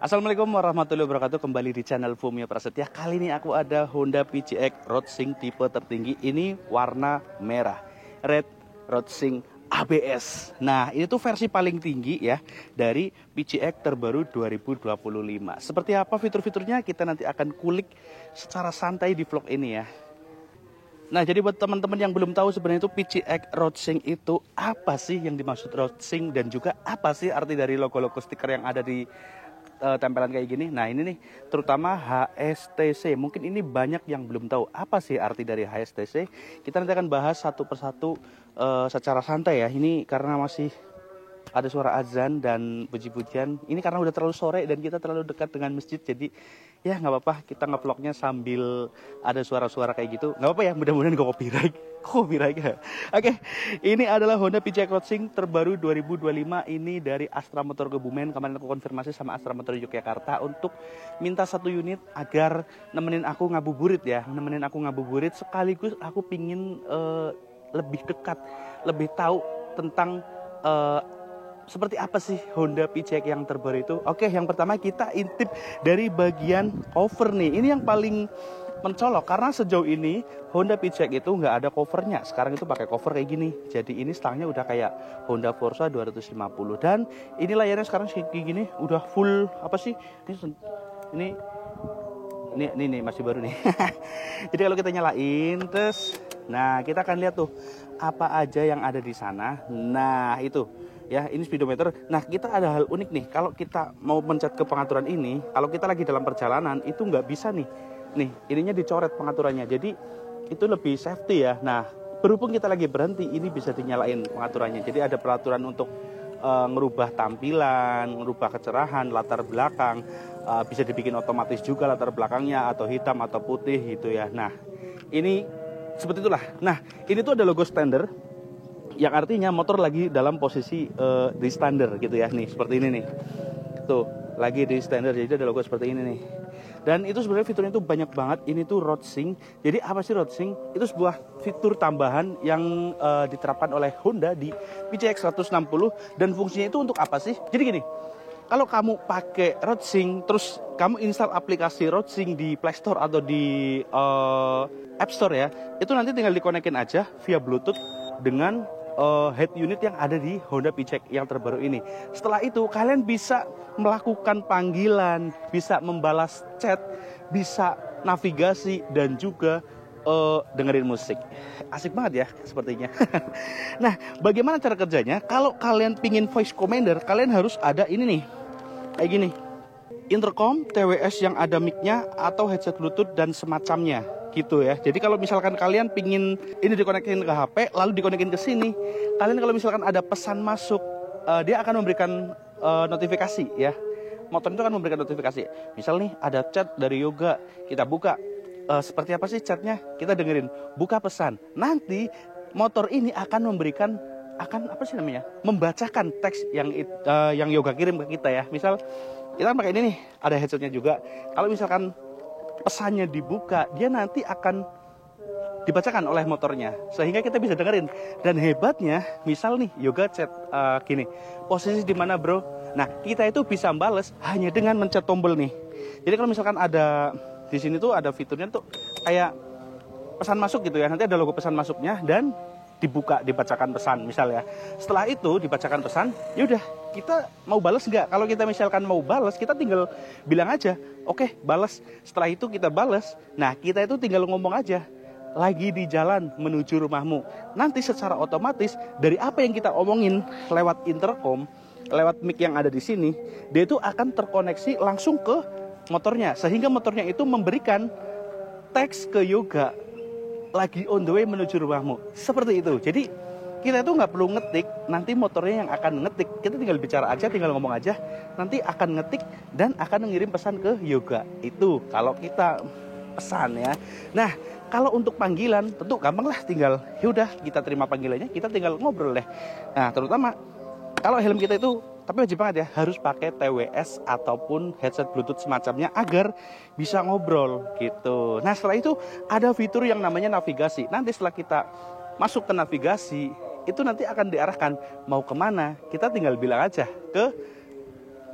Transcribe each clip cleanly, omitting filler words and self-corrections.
Assalamualaikum warahmatullahi wabarakatuh. Kembali di channel Fumio Prasetya. Kali ini aku ada Honda PCX Roadsync tipe tertinggi. Ini warna merah, Red Roadsync ABS. Nah, ini tuh versi paling tinggi ya dari PCX terbaru 2025. Seperti apa fitur-fiturnya kita nanti akan kulik secara santai di vlog ini ya. Nah, jadi buat teman-teman yang belum tahu sebenarnya itu PCX Roadsync itu apa sih yang dimaksud Roadsync, dan juga apa sih arti dari logo-logo stiker yang ada di tempelan kayak gini. Nah, ini nih terutama HSTC. Mungkin ini banyak yang belum tahu apa sih arti dari HSTC. Kita nanti akan bahas satu persatu secara santai ya. Ini karena masih ada suara azan dan puji-pujian. Ini karena udah terlalu sore dan kita terlalu dekat dengan masjid. Jadi ya nggak apa-apa, kita ngevlognya sambil ada suara-suara kayak gitu. Nggak apa-apa ya, mudah-mudahan gak copyright. Copyright ya. Oke, ini adalah Honda PCX Roadsync terbaru 2025. Ini dari Astra Motor Kebumen. Kemarin aku konfirmasi sama Astra Motor Yogyakarta untuk minta 1 unit agar nemenin aku ngabuburit ya. Nemenin aku ngabuburit sekaligus aku pingin lebih dekat, lebih tahu tentang seperti apa sih Honda PCX yang terbaru itu. Oke, yang pertama kita intip dari bagian cover nih. Ini yang paling mencolok karena sejauh ini Honda PCX itu nggak ada covernya. Sekarang itu pakai cover kayak gini. Jadi ini stangnya udah kayak Honda Forza 250. Dan ini layarnya sekarang kayak gini, udah full apa sih? Ini masih baru nih. Jadi kalau kita nyalain terus, nah kita akan lihat tuh apa aja yang ada di sana. Nah itu ya, ini speedometer. Nah, kita ada hal unik nih. Kalau kita mau mencet ke pengaturan ini, kalau kita lagi dalam perjalanan itu nggak bisa nih. Nih, ininya dicoret pengaturannya. Jadi itu lebih safety ya. Nah, berhubung kita lagi berhenti, ini bisa dinyalain pengaturannya. Jadi ada peraturan untuk ngerubah tampilan, ngerubah kecerahan, latar belakang. Bisa dibikin otomatis juga latar belakangnya, atau hitam atau putih gitu ya. Nah, ini seperti itulah. Nah, ini tuh ada logo standar, yang artinya motor lagi dalam posisi di standar gitu ya. Nih seperti ini nih, tuh lagi di standar, jadi ada logo seperti ini nih. Dan itu sebenarnya fiturnya itu banyak banget. Ini tuh Roadsync. Jadi apa sih Roadsync? Itu sebuah fitur tambahan yang diterapkan oleh Honda di PCX 160. Dan fungsinya itu untuk apa sih? Jadi gini, kalau kamu pakai Roadsync terus kamu install aplikasi Roadsync di Play Store atau di App Store ya, itu nanti tinggal dikonekin aja via Bluetooth dengan head unit yang ada di Honda PCX yang terbaru ini. Setelah itu kalian bisa melakukan panggilan, bisa membalas chat, bisa navigasi, dan juga dengerin musik. Asik banget ya sepertinya. Nah, bagaimana cara kerjanya? Kalau kalian pingin voice commander, kalian harus ada ini nih, kayak gini, intercom, TWS yang ada mic-nya, atau headset Bluetooth dan semacamnya gitu ya. Jadi kalau misalkan kalian pingin ini dikonekin ke HP lalu dikonekin ke sini, kalian kalau misalkan ada pesan masuk, dia akan memberikan notifikasi ya. Motor itu akan memberikan notifikasi. Misal nih ada chat dari Yoga, kita buka, seperti apa sih chatnya, kita dengerin, buka pesan. Nanti motor ini akan memberikan, akan apa sih namanya, membacakan teks yang Yoga kirim ke kita ya. Misal kita pakai ini nih, ada headsetnya juga. Kalau misalkan pesannya dibuka, dia nanti akan dibacakan oleh motornya sehingga kita bisa dengerin. Dan hebatnya, misal nih Yoga chat gini, posisi di mana bro? Nah, kita itu bisa bales hanya dengan mencet tombol nih. Jadi kalau misalkan ada di sini tuh ada fiturnya tuh kayak pesan masuk gitu ya. Nanti ada logo pesan masuknya dan dibuka, dibacakan pesan misal ya. Setelah itu dibacakan pesan, yaudah kita mau balas nggak? Kalau kita misalkan mau balas, kita tinggal bilang aja, oke, balas. Setelah itu kita balas. Nah, kita itu tinggal ngomong aja, lagi di jalan menuju rumahmu. Nanti secara otomatis dari apa yang kita omongin lewat intercom, lewat mic yang ada di sini, dia itu akan terkoneksi langsung ke motornya, sehingga motornya itu memberikan teks ke Yoga, lagi on the way menuju rumahmu. Seperti itu. Jadi kita itu nggak perlu ngetik, nanti motornya yang akan ngetik. Kita tinggal bicara aja, tinggal ngomong aja, nanti akan ngetik dan akan mengirim pesan ke Yoga. Itu kalau kita pesan ya. Nah, kalau untuk panggilan tentu gampang lah, tinggal yaudah kita terima panggilannya, kita tinggal ngobrol deh. Nah, terutama kalau helm kita itu, tapi wajib banget ya, harus pakai TWS ataupun headset Bluetooth semacamnya agar bisa ngobrol gitu. Nah, setelah itu ada fitur yang namanya navigasi. Nanti setelah kita masuk ke navigasi, itu nanti akan diarahkan mau kemana. Kita tinggal bilang aja ke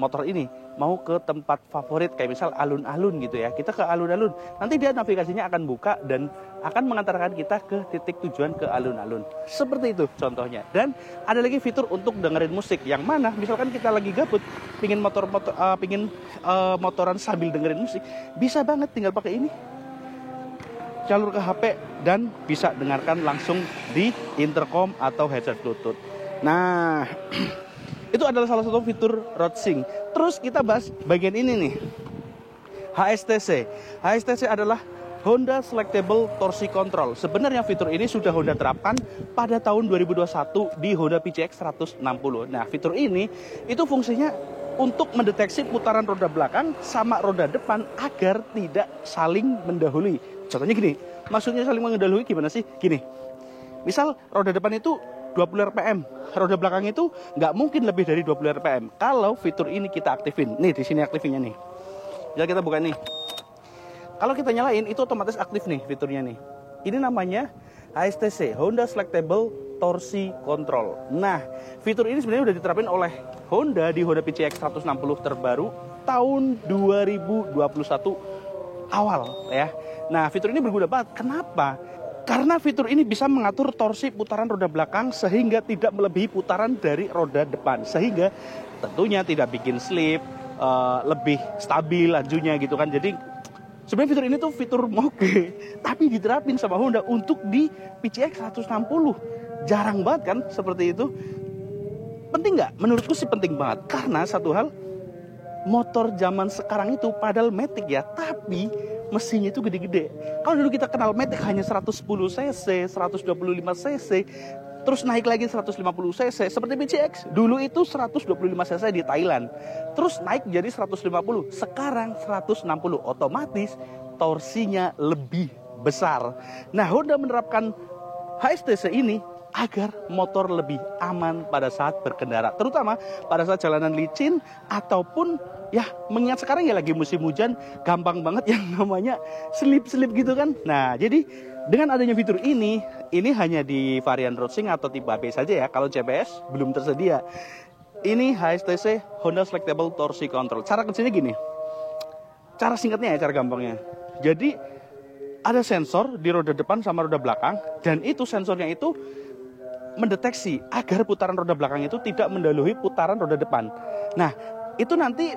motor ini, mau ke tempat favorit kayak misal alun-alun gitu ya, kita ke alun-alun, nanti dia navigasinya akan buka dan akan mengantarkan kita ke titik tujuan ke alun-alun. Seperti itu contohnya. Dan ada lagi fitur untuk dengerin musik, yang mana misalkan kita lagi gabut pingin motoran sambil dengerin musik, bisa banget tinggal pakai ini, jalur ke HP dan bisa dengarkan langsung di intercom atau headset Bluetooth. Nah, itu adalah salah satu fitur RoadSync. Terus kita bahas bagian ini nih, HSTC. HSTC adalah Honda Selectable Torsi Control. Sebenarnya fitur ini sudah Honda terapkan pada tahun 2021 di Honda PCX 160. Nah, fitur ini itu fungsinya untuk mendeteksi putaran roda belakang sama roda depan agar tidak saling mendahului. Contohnya gini, maksudnya saling mendahului gimana sih? Gini, misal roda depan itu 20 rpm, roda belakang itu nggak mungkin lebih dari 20 rpm. Kalau fitur ini kita aktifin, nih di sini aktifnya nih. Jadi kita buka nih. Kalau kita nyalain itu otomatis aktif nih fiturnya nih. Ini namanya HSTC, Honda Selectable Torsi Control. Nah, fitur ini sebenarnya udah diterapin oleh Honda di Honda PCX 160 terbaru tahun 2021 awal ya. Nah, fitur ini berguna banget. Kenapa? Karena fitur ini bisa mengatur torsi putaran roda belakang sehingga tidak melebihi putaran dari roda depan. Sehingga tentunya tidak bikin slip, lebih stabil lajunya gitu kan. Jadi sebenarnya fitur ini tuh fitur moge, tapi diterapin sama Honda untuk di PCX 160. Jarang banget kan seperti itu. Penting nggak? Menurutku sih penting banget. Karena satu hal, motor zaman sekarang itu padahal Matic ya, tapi mesinnya itu gede-gede. Kalau dulu kita kenal Matic hanya 110 cc, 125 cc, terus naik lagi 150 cc seperti PCX. Dulu itu 125 cc di Thailand, terus naik jadi 150, sekarang 160. Otomatis torsinya lebih besar. Nah, Honda menerapkan HSTC ini agar motor lebih aman pada saat berkendara, terutama pada saat jalanan licin ataupun ya mengingat sekarang ya lagi musim hujan, gampang banget yang namanya slip-slip gitu kan. Nah, jadi dengan adanya fitur ini hanya di varian RoadSync atau tipe AB saja ya. Kalau CBS belum tersedia. Ini HSTC, Honda Selectable Torsi Control. Cara kerjanya gini. Cara singkatnya ya, cara gampangnya. Jadi ada sensor di roda depan sama roda belakang, dan itu sensornya itu mendeteksi agar putaran roda belakang itu tidak mendahului putaran roda depan. Nah, itu nanti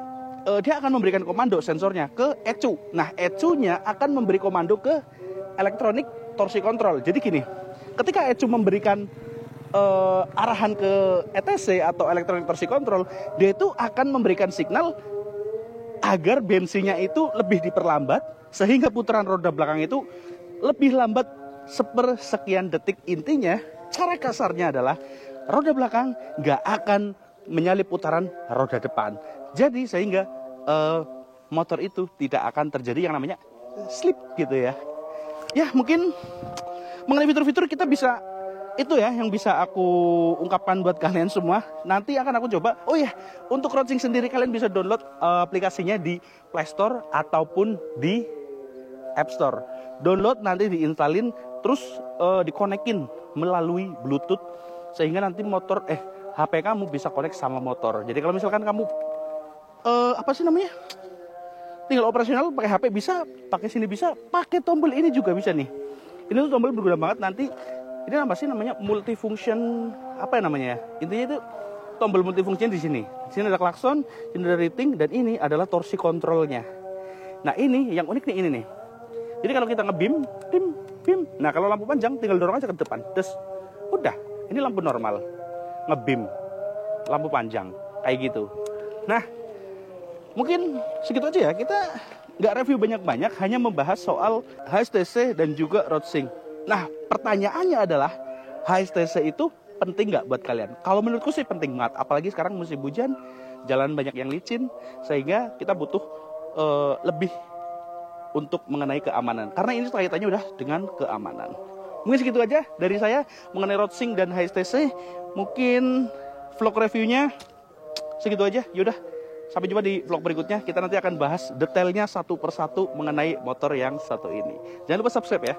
dia akan memberikan komando sensornya ke ECU. Nah, ECU-nya akan memberi komando ke elektronik torsi control. Jadi gini, ketika ECU memberikan arahan ke ETC atau elektronik torsi control, dia itu akan memberikan signal agar bensinnya itu lebih diperlambat sehingga putaran roda belakang itu lebih lambat sepersekian detik. Intinya, cara kasarnya adalah roda belakang nggak akan menyalip putaran roda depan. Jadi sehingga motor itu tidak akan terjadi yang namanya slip gitu ya. Ya mungkin mengenai fitur-fitur kita bisa itu ya yang bisa aku ungkapkan buat kalian semua. Nanti akan aku coba. Oh ya, untuk RoadSync sendiri kalian bisa download aplikasinya di Play Store ataupun di App Store. Download, nanti diinstalin, terus dikonekin melalui Bluetooth sehingga nanti motor HP kamu bisa connect sama motor. Jadi kalau misalkan kamu tinggal operasional pakai HP bisa, pakai sini bisa, pakai tombol ini juga bisa nih. Ini tuh tombol berguna banget nanti. Ini apa sih namanya, multifunction apa ya namanya ya? Intinya itu tombol multifunction di sini. Di sini ada klakson, ini ada rating, dan ini adalah torsi kontrolnya. Nah, ini yang unik nih, ini nih. Jadi kalau kita ngebim, bim. Nah, kalau lampu panjang tinggal dorong aja ke depan. Terus udah, ini lampu normal. Ngebim, lampu panjang kayak gitu. Nah, mungkin segitu aja ya. Kita nggak review banyak-banyak, hanya membahas soal HSTC dan juga RoadSync. Nah, pertanyaannya adalah HSTC itu penting nggak buat kalian? Kalau menurutku sih penting banget, apalagi sekarang musim hujan, jalan banyak yang licin, sehingga kita butuh lebih untuk mengenai keamanan. Karena ini kaitannya udah dengan keamanan. Mungkin segitu aja dari saya mengenai RoadSync dan HSTC. Mungkin vlog reviewnya segitu aja. Yaudah, sampai jumpa di vlog berikutnya. Kita nanti akan bahas detailnya satu persatu mengenai motor yang satu ini. Jangan lupa subscribe ya.